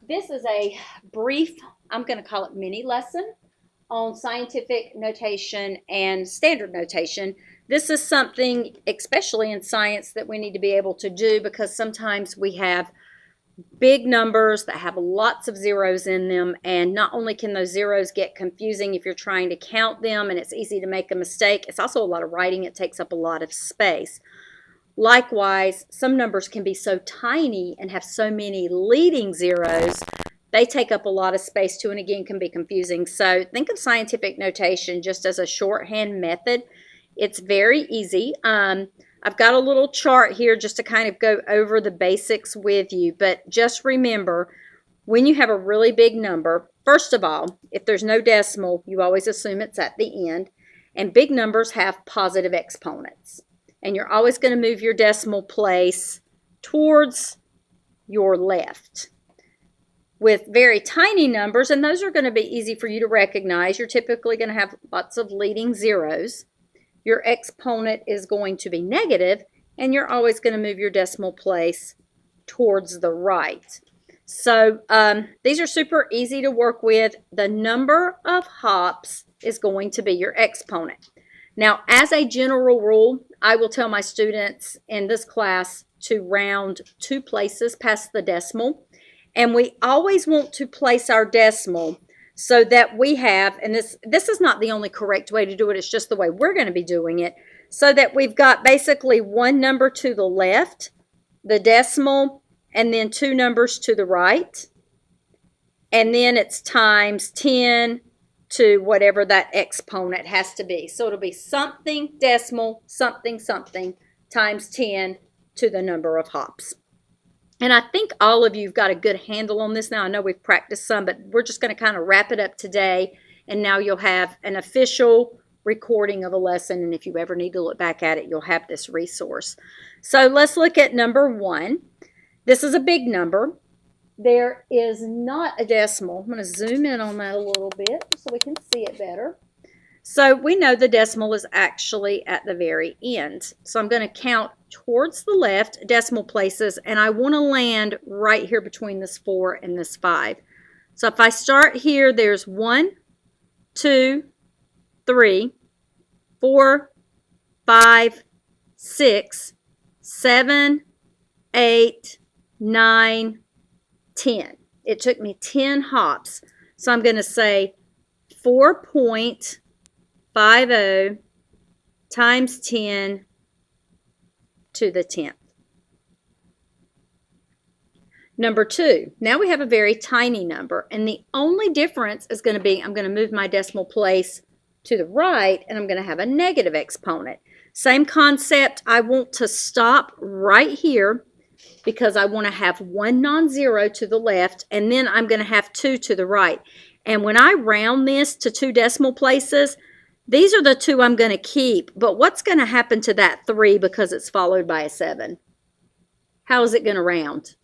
This is a brief, I'm going to call it mini lesson on scientific notation and standard notation. This is something, especially in science, that we need to be able to do because sometimes we have big numbers that have lots of zeros in them, and not only can those zeros get confusing if you're trying to count them and it's easy to make a mistake, it's also a lot of writing. It takes up a lot of space. Likewise, some numbers can be so tiny and have so many leading zeros, they take up a lot of space too, and again can be confusing. So think of scientific notation just as a shorthand method. It's very easy. I've got a little chart here just to kind of go over the basics with you, but just remember, when you have a really big number, first of all, if there's no decimal, you always assume it's at the end, and big numbers have positive exponents. And you're always going to move your decimal place towards your left. With very tiny numbers, and those are going to be easy for you to recognize, you're typically going to have lots of leading zeros. Your exponent is going to be negative, and you're always going to move your decimal place towards the right. So these are super easy to work with. The number of hops is going to be your exponent. Now, as a general rule, I will tell my students in this class to round 2 places past the decimal. And we always want to place our decimal so that we have, and this is not the only correct way to do it, it's just the way we're going to be doing it, so that we've got basically one number to the left, the decimal, and then 2 numbers to the right. And then it's times 10 to whatever that exponent has to be. So it'll be something decimal, something, something, times 10 to the number of hops. And I think all of you have got a good handle on this now. I know we've practiced some, but we're just going to kind of wrap it up today. And now you'll have an official recording of a lesson. And if you ever need to look back at it, you'll have this resource. So let's look at number 1. This is a big number. There is not a decimal. I'm going to zoom in on that a little bit so we can see it better. So we know the decimal is actually at the very end. So I'm going to count towards the left decimal places, and I want to land right here between this 4 and this 5. So if I start here, there's 1, 2, 3, 4, 5, 6, 7, 8, 9, 10. It took me 10 hops. So I'm going to say 4.50 times 10 to the 10th. Number 2, now we have a very tiny number, and the only difference is going to be I'm going to move my decimal place to the right, and I'm going to have a negative exponent. Same concept. I want to stop right here because I want to have 1 non-zero to the left, and then I'm going to have 2 to the right. And when I round this to 2 decimal places, these are the 2 I'm going to keep. But what's going to happen to that 3 because it's followed by a 7? How is it going to round?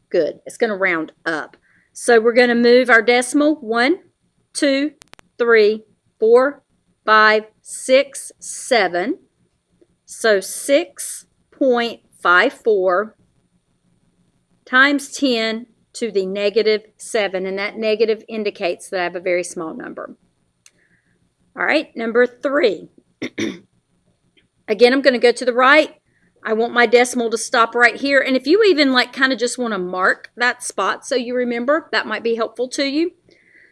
Good. It's going to round up. So we're going to move our decimal 1, 2, 3, 4, 5, 6, 7. So 6.54 times 10 to the negative 7, and that negative indicates that I have a very small number. All right, number 3. Again, I'm going to go to the right. I want my decimal to stop right here, and if you even kind of just want to mark that spot so you remember, that might be helpful to you.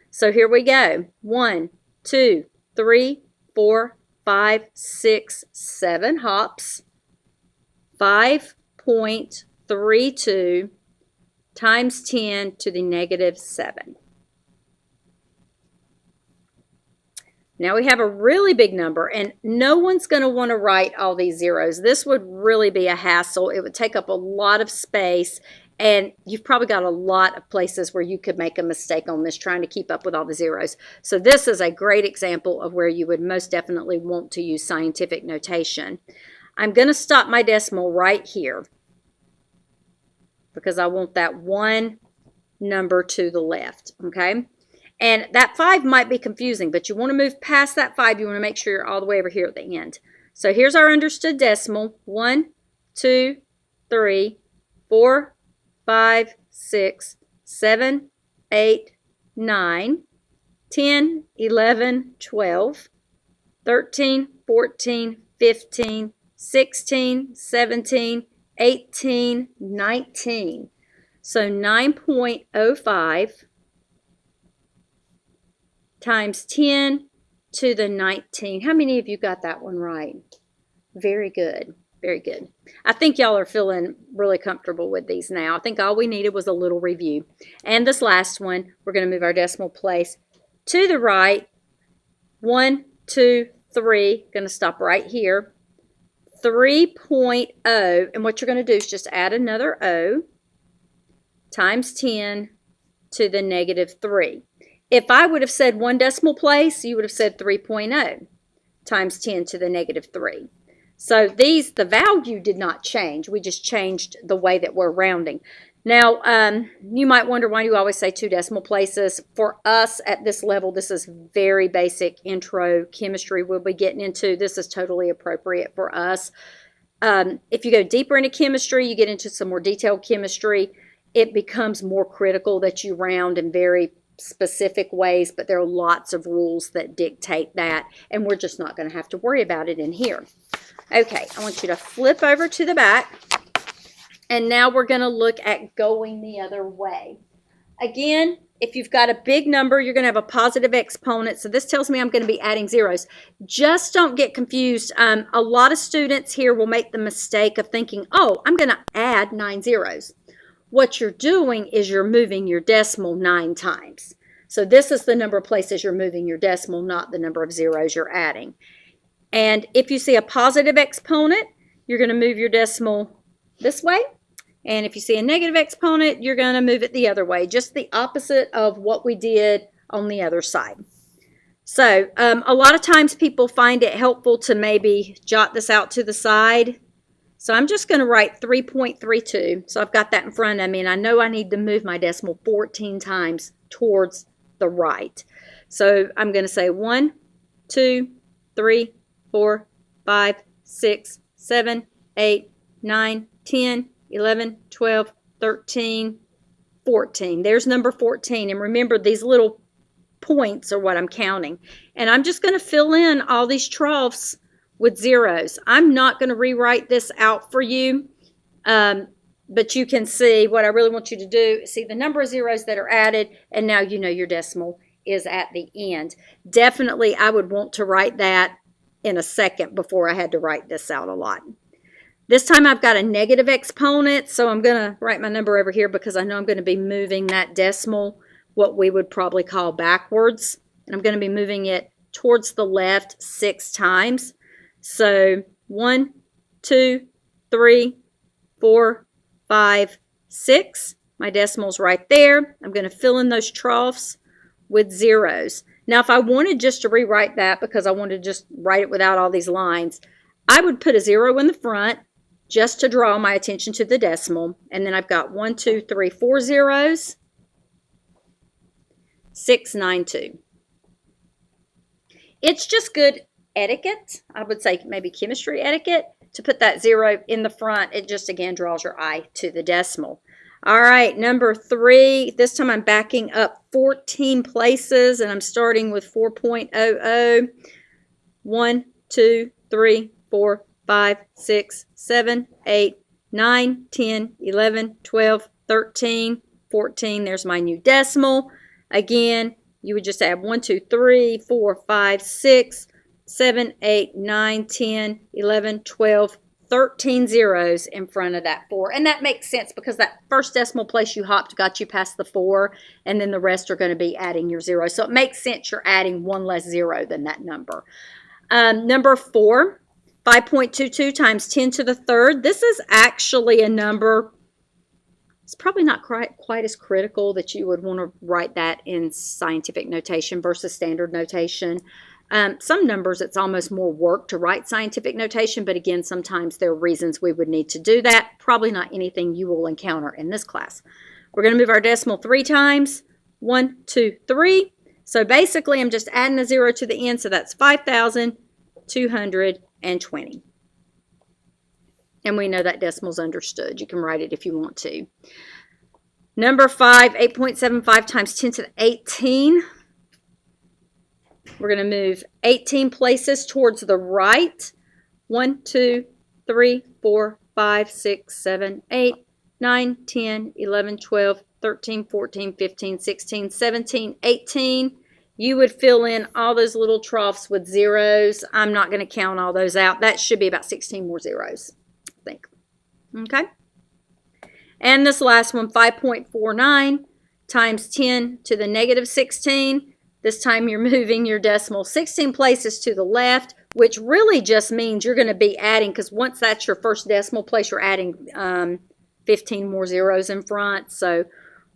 So here we go. 1, 2, 3, 4, 5, 6, 7 hops. 5.32 times 10 to the negative 7. Now we have a really big number, and no one's going to want to write all these zeros. This would really be a hassle. It would take up a lot of space, and you've probably got a lot of places where you could make a mistake on this trying to keep up with all the zeros. So this is a great example of where you would most definitely want to use scientific notation. I'm going to stop my decimal right here because I want that 1 number to the left, okay? And that 5 might be confusing, but you want to move past that 5. You want to make sure you're all the way over here at the end. So here's our understood decimal. 1, 2, 3, 4, 5, 6, 7, 8, 9, 10, 11, 12, 13, 14, 15, 16, 17, 18, 19. So 9.05 times 10 to the 19. How many of you got that one right? Very good. Very good. I think y'all are feeling really comfortable with these now. I think all we needed was a little review. And this last one, we're going to move our decimal place to the right. 1, 2, 3. Going to stop right here. 3.0. And what you're going to do is just add another O times 10 to the negative 3. If I would have said one decimal place, you would have said 3.0 times 10 to the negative 3. So the value did not change. We just changed the way that we're rounding. Now, you might wonder why you always say 2 decimal places. For us at this level, this is very basic intro chemistry we'll be getting into. This is totally appropriate for us. If you go deeper into chemistry, you get into some more detailed chemistry, it becomes more critical that you round in very specific ways, but there are lots of rules that dictate that, and we're just not going to have to worry about it in here. Okay, I want you to flip over to the back, and now we're going to look at going the other way. Again, if you've got a big number, you're going to have a positive exponent, so this tells me I'm going to be adding zeros. Just don't get confused. A lot of students here will make the mistake of thinking, oh, I'm going to add 9 zeros. What you're doing is you're moving your decimal 9 times. So this is the number of places you're moving your decimal, not the number of zeros you're adding. And if you see a positive exponent, you're going to move your decimal this way. And if you see a negative exponent, you're going to move it the other way, just the opposite of what we did on the other side. So a lot of times people find it helpful to maybe jot this out to the side. So I'm just going to write 3.32. So I've got that in front of me, and I know I need to move my decimal 14 times towards the right. So I'm going to say 1, 2, 3, 4, 5, 6, 7, 8, 9, 10, 11, 12, 13, 14. There's number 14. And remember, these little points are what I'm counting. And I'm just going to fill in all these troughs with zeros. I'm not going to rewrite this out for you, but you can see what I really want you to do. See the number of zeros that are added, and now you know your decimal is at the end. Definitely, I would want to write that in a second before I had to write this out a lot. This time I've got a negative exponent, so I'm going to write my number over here because I know I'm going to be moving that decimal, what we would probably call backwards. And I'm going to be moving it towards the left 6 times. So 1, 2, 3, 4, 5, 6. My decimal's right there. I'm going to fill in those troughs with zeros. Now, if I wanted just to rewrite that because I wanted to just write it without all these lines, I would put a 0 in the front just to draw my attention to the decimal. And then I've got 1, 2, 3, 4 zeros, 6, 9, 2. It's just good etiquette, I would say maybe chemistry etiquette, to put that 0 in the front. It just, again, draws your eye to the decimal. All right, number 3. This time I'm backing up 14 places, and I'm starting with 4.00. 1, 2, 3, 4, 5, 6, 7, 8, 9, 10, 11, 12, 13, 14. There's my new decimal. Again, you would just add 1, 2, 3, 4, 5, 6, 7, 8, 9, 10, 11, 12, 13 zeros in front of that 4. And that makes sense because that first decimal place you hopped got you past the 4, and then the rest are going to be adding your 0. So it makes sense you're adding 1 less 0 than that number. Number 4, 5.22 times 10 to the 3rd. This is actually a number, it's probably not quite as critical that you would want to write that in scientific notation versus standard notation. Some numbers, it's almost more work to write scientific notation, but again, sometimes there are reasons we would need to do that. Probably not anything you will encounter in this class. We're going to move our decimal 3 times. 1, 2, 3. So basically, I'm just adding a 0 to the end, so that's 5,220. And we know that decimal's understood. You can write it if you want to. Number 5, 8.75 times 10 to the 18. We're going to move 18 places towards the right. 1, 2, 3, 4, 5, 6, 7, 8, 9, 10, 11, 12, 13, 14, 15, 16, 17, 18. You would fill in all those little troughs with zeros. I'm not going to count all those out. That should be about 16 more zeros, I think. Okay. And this last one, 5.49 times 10 to the negative 16. This time you're moving your decimal 16 places to the left, which really just means you're going to be adding, because once that's your first decimal place, you're adding 15 more zeros in front. So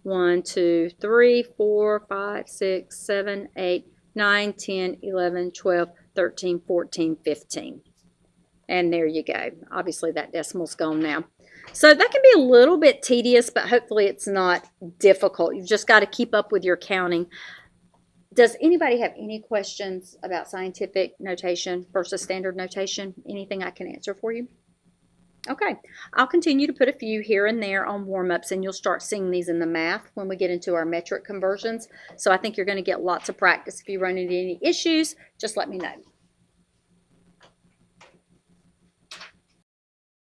1, 2, 3, 4, 5, 6, 7, 8, 9, 10, 11, 12, 13, 14, 15. And there you go. Obviously that decimal's gone now. So that can be a little bit tedious, but hopefully it's not difficult. You've just got to keep up with your counting. Does anybody have any questions about scientific notation versus standard notation? Anything I can answer for you? Okay, I'll continue to put a few here and there on warm-ups, and you'll start seeing these in the math when we get into our metric conversions. So I think you're going to get lots of practice. If you run into any issues, just let me know.